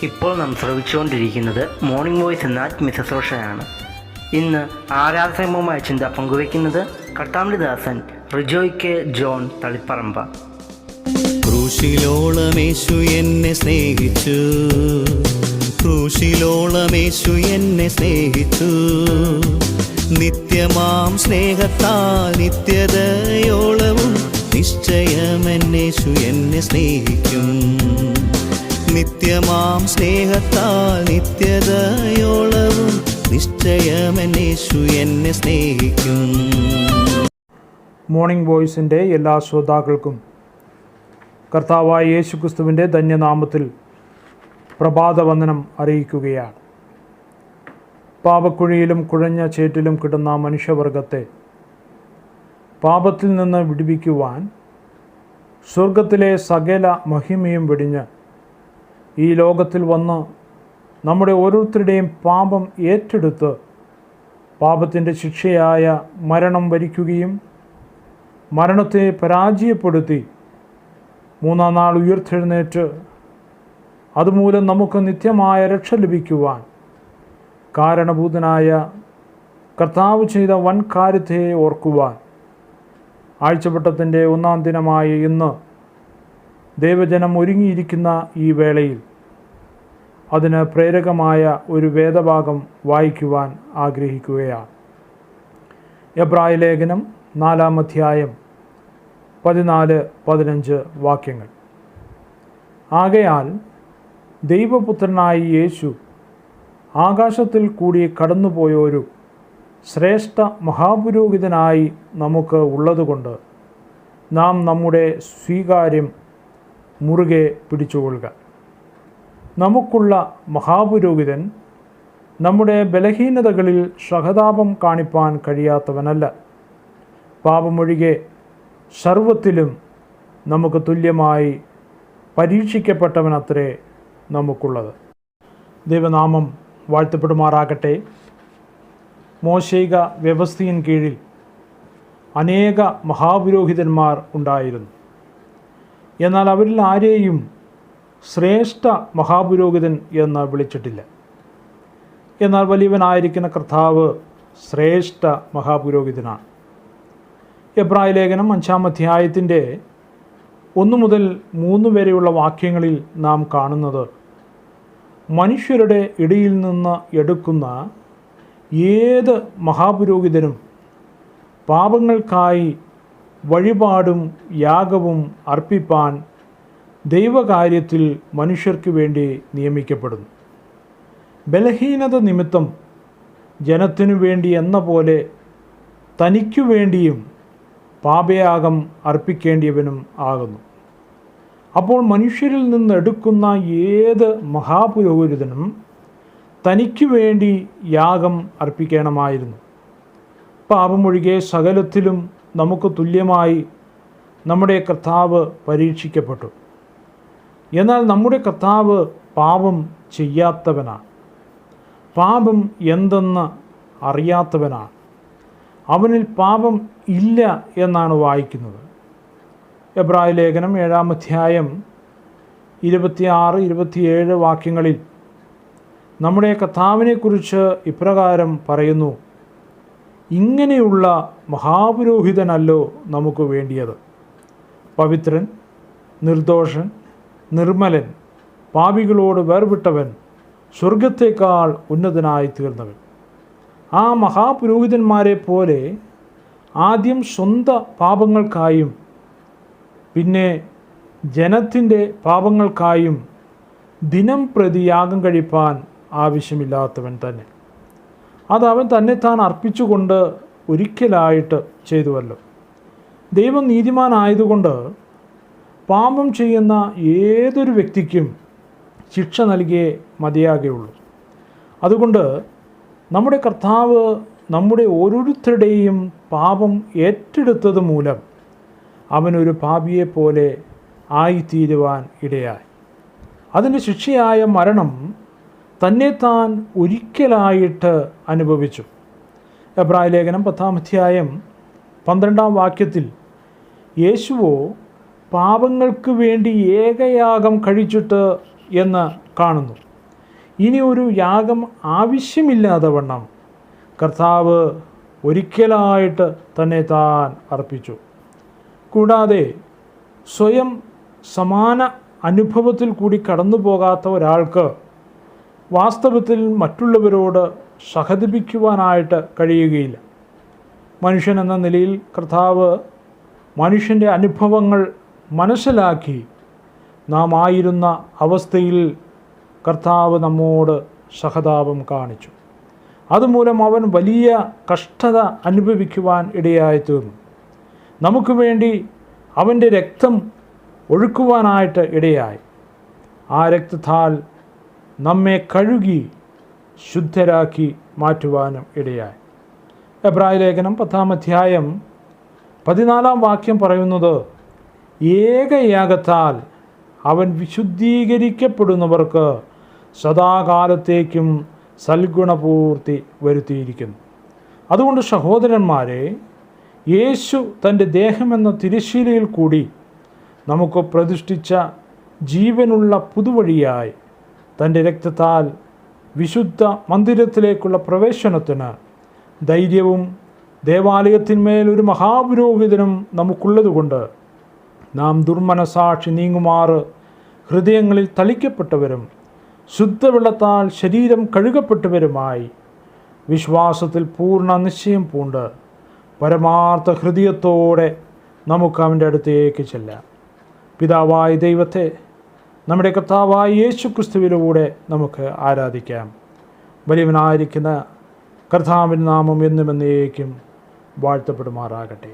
ഇപ്പോൾ നാം ശ്രവിച്ചുകൊണ്ടിരിക്കുന്നത് morning voice എന്ന മിസസോഷയാണ്. ഇന്ന് ആരാധനമായ ചിന്ത പങ്കുവയ്ക്കുന്നത് കർത്താമൃദാസൻ റിജോയ്ക്ക് ജോൺ തളിപ്പറമ്പ. ക്രൂശിലോളമേശു എന്നെ സ്നേഹിച്ചു, ക്രൂശിലോളമേശു എന്നെ സ്നേഹിച്ചു. നിത്യമാം സ്നേഹത്താൽ നിത്യതയോളവും നിശ്ചയമെന്നേശു എന്നെ സ്നേഹിക്കും. നിത്യമാം സ്നേഹത്താൽ നിത്യതയോളവും നിശ്ചയമെന്നേശു എന്നെ സ്നേഹിക്കും. മോർണിംഗ് വോയിസിൻ്റെ എല്ലാ ശ്രോതാക്കൾക്കും കർത്താവായ യേശുക്രിസ്തുവിൻ്റെ ധന്യനാമത്തിൽ പ്രഭാതവന്ദനം അറിയിക്കുകയാണ്. പാപക്കുഴിയിലും കുഴഞ്ഞ ചേറ്റിലും കിടന്ന മനുഷ്യവർഗത്തെ പാപത്തിൽ നിന്ന് വിടുവിക്കുവാൻ സ്വർഗത്തിലെ സകല മഹിമയും വെടിഞ്ഞ് ഈ ലോകത്തിൽ വന്ന് നമ്മുടെ ഓരോരുത്തരുടെയും പാപം ഏറ്റെടുത്ത് പാപത്തിൻ്റെ ശിക്ഷയായ മരണം വരിക്കുകയും മരണത്തെ പരാജയപ്പെടുത്തി മൂന്നാം നാൾ ഉയർത്തെഴുന്നേറ്റ് അതുമൂലം നമുക്ക് നിത്യമായ രക്ഷ ലഭിക്കുവാൻ കാരണഭൂതനായ കർത്താവ് ചെയ്ത വൻ കാര്യത്തെ ഓർക്കുവാൻ ആഴ്ചവട്ടത്തിൻ്റെ ഒന്നാം ദിനമായ ഇന്ന് ദൈവജനം ഒരുങ്ങിയിരിക്കുന്ന ഈ വേളയിൽ അതിന് പ്രേരകമായ ഒരു വേദഭാഗം വായിക്കുവാൻ ആഗ്രഹിക്കുകയാണ്. എബ്രായ ലേഖനം 4-ാം അധ്യായം 14-15 വാക്യങ്ങൾ. ആകയാൽ ദൈവപുത്രനായ യേശു ആകാശത്തിൽ കൂടി കടന്നുപോയൊരു ശ്രേഷ്ഠ മഹാപുരോഹിതനായി നമുക്ക് ഉള്ളതുകൊണ്ട് നാം നമ്മുടെ സ്വീകാര്യം മുറുകെ പിടിച്ചുകൊള്ളുക. നമുക്കുള്ള മഹാപുരോഹിതൻ നമ്മുടെ ബലഹീനതകളിൽ സഹതാപം കാണിപ്പാൻ കഴിയാത്തവനല്ല, പാപമൊഴികെ സർവത്തിലും നമുക്ക് തുല്യമായി പരീക്ഷിക്കപ്പെട്ടവനത്രേ നമുക്കുള്ളത്. ദൈവനാമം വാഴ്ത്തപ്പെടുമാറാകട്ടെ. മോശൈക വ്യവസ്ഥയിൻ കീഴിൽ അനേക മഹാപുരോഹിതന്മാർ ഉണ്ടായിരുന്നു. എന്നാൽ അവരിൽ ആരെയും ശ്രേഷ്ഠ മഹാപുരോഹിതൻ എന്ന് വിളിച്ചിട്ടില്ല. എന്നാൽ വലിയവനായിരിക്കുന്ന കർത്താവ് ശ്രേഷ്ഠ മഹാപുരോഹിതനാണ്. എബ്രായ ലേഖനം 5-ാം അധ്യായത്തിൻ്റെ 1 മുതൽ 3 വരെയുള്ള വാക്യങ്ങളിൽ നാം കാണുന്നത് മനുഷ്യരുടെ ഇടയിൽ നിന്ന് എടുക്കുന്ന ഏത് മഹാപുരോഹിതനും പാപങ്ങൾക്കായി വഴിപാടും യാഗവും അർപ്പിപ്പാൻ ദൈവകാര്യത്തിൽ മനുഷ്യർക്ക് വേണ്ടി നിയമിക്കപ്പെടുന്നു. ബലഹീനത നിമിത്തം ജനത്തിനു വേണ്ടി എന്ന പോലെ തനിക്കു വേണ്ടിയും പാപയാഗം അർപ്പിക്കേണ്ടിയവനും ആകുന്നു. അപ്പോൾ മനുഷ്യരിൽ നിന്ന് എടുക്കുന്ന ഏത് മഹാപുരോഹിതനും തനിക്കു വേണ്ടി യാഗം അർപ്പിക്കണമായിരുന്നു. പാപമൊഴികെ സകലത്തിലും നമുക്ക് തുല്യമായി നമ്മുടെ കർത്താവ് പരീക്ഷിക്കപ്പെട്ടു. എന്നാൽ നമ്മുടെ കർത്താവ് പാപം ചെയ്യാത്തവനാണ്, പാപം എന്തെന്ന് അറിയാത്തവനാണ്. അവനിൽ പാപം ഇല്ല എന്നാണ് വായിക്കുന്നത്. എബ്രായ ലേഖനം 7-ാം അധ്യായം 26-27 വാക്യങ്ങളിൽ നമ്മുടെ കർത്താവിനെക്കുറിച്ച് ഇപ്രകാരം പറയുന്നു: ഇങ്ങനെയുള്ള മഹാപുരോഹിതനല്ലോ നമുക്ക് വേണ്ടിയത്, പവിത്രൻ, നിർദോഷൻ, നിർമ്മലൻ, പാപികളോട് വേർവിട്ടവൻ, സ്വർഗത്തേക്കാൾ ഉന്നതനായി തീർന്നവൻ. ആ മഹാപുരോഹിതന്മാരെ പോലെ ആദ്യം സ്വന്തം പാപങ്ങൾക്കായും പിന്നെ ജനത്തിൻ്റെ പാപങ്ങൾക്കായും ദിനം പ്രതി യാഗം കഴിപ്പാൻ ആവശ്യമില്ലാത്തവൻ തന്നെ. അതവൻ തന്നെത്താൻ അർപ്പിച്ചുകൊണ്ട് ഒരിക്കലായിട്ട് ചെയ്തുവല്ലോ. ദൈവം നീതിമാനായതുകൊണ്ട് പാപം ചെയ്യുന്ന ഏതൊരു വ്യക്തിക്കും ശിക്ഷ നൽകിയേ മതിയാകുകയുള്ളൂ. അതുകൊണ്ട് നമ്മുടെ കർത്താവ് നമ്മുടെ ഓരോരുത്തരുടെയും പാപം ഏറ്റെടുത്തത് മൂലം അവനൊരു പാപിയെപ്പോലെ ആയിത്തീരുവാൻ ഇടയായി. അതിൻ്റെ ശിക്ഷയായ മരണം തന്നെത്താൻ ഒരിക്കലായിട്ട് അനുഭവിച്ചു. എബ്രായ ലേഖനം 10-ാം അധ്യായം 12-ാം വാക്യത്തിൽ യേശുവോ പാപങ്ങൾക്ക് വേണ്ടി ഏകയാഗം കഴിച്ചിട്ട് എന്ന് കാണുന്നു. ഇനി ഒരു യാഗം ആവശ്യമില്ലാതെ വണ്ണം കർത്താവ് ഒരിക്കലായിട്ട് തന്നെ താൻ അർപ്പിച്ചു. കൂടാതെ സ്വയം സമാന അനുഭവത്തിൽ കൂടി കടന്നു പോകാത്ത ഒരാൾക്ക് വാസ്തവത്തിൽ മറ്റുള്ളവരോട് സഹതപിക്കുവാനായിട്ട് കഴിയുകയില്ല. മനുഷ്യൻ എന്ന നിലയിൽ കർത്താവ് മനുഷ്യൻ്റെ അനുഭവങ്ങൾ മനസ്സിലാക്കി നാം ആയിരുന്ന അവസ്ഥയിൽ കർത്താവ് നമ്മോട് സഹതാപം കാണിച്ചു. അതുമൂലം അവൻ വലിയ കഷ്ടത അനുഭവിക്കുവാൻ ഇടയായി തീർന്നു. നമുക്ക് വേണ്ടി അവൻ്റെ രക്തം ഒഴുക്കുവാനായിട്ട് ഇടയായി. ആ രക്തത്താൽ നമ്മെ കഴുകി ശുദ്ധരാക്കി മാറ്റുവാനും ഇടയായി. എബ്രായ ലേഖനം 10-ാം അധ്യായം 14-ാം വാക്യം പറയുന്നത്, ഏകയാഗത്താൽ അവൻ വിശുദ്ധീകരിക്കപ്പെടുന്നവർക്ക് സദാകാലത്തേക്കും സൽഗുണപൂർത്തി വരുത്തിയിരിക്കുന്നു. അതുകൊണ്ട് സഹോദരന്മാരെ, യേശു തൻ്റെ ദേഹമെന്ന തിരശ്ശീലയിൽ കൂടി നമുക്ക് പ്രതിഷ്ഠിച്ച ജീവനുള്ള പുതുവഴിയായി തൻ്റെ രക്തത്താൽ വിശുദ്ധ മന്ദിരത്തിലേക്കുള്ള പ്രവേശനത്തിന് ധൈര്യവും ദേവാലയത്തിന്മേൽ ഒരു മഹാപുരോഹിതനും നമുക്കുള്ളതുകൊണ്ട് നാം ദുർമനസാക്ഷി നീങ്ങുമാറ് ഹൃദയങ്ങളിൽ തളിക്കപ്പെട്ടവരും ശുദ്ധവെള്ളത്താൽ ശരീരം കഴുകപ്പെട്ടവരുമായി വിശ്വാസത്തിൽ പൂർണ്ണ നിശ്ചയം പൂണ്ട് പരമാർത്ഥ ഹൃദയത്തോടെ നമുക്ക് അവൻ്റെ അടുത്തേക്ക് ചെല്ലാം. പിതാവായ ദൈവത്തെ നമ്മുടെ കർത്താവായ യേശു ക്രിസ്തുവിലൂടെ നമുക്ക് ആരാധിക്കാം. വലിയവനായിരിക്കുന്ന കർത്താവിൻ്റെ നാമം എന്നും എന്നേക്കും വാഴ്ത്തപ്പെടുമാറാകട്ടെ.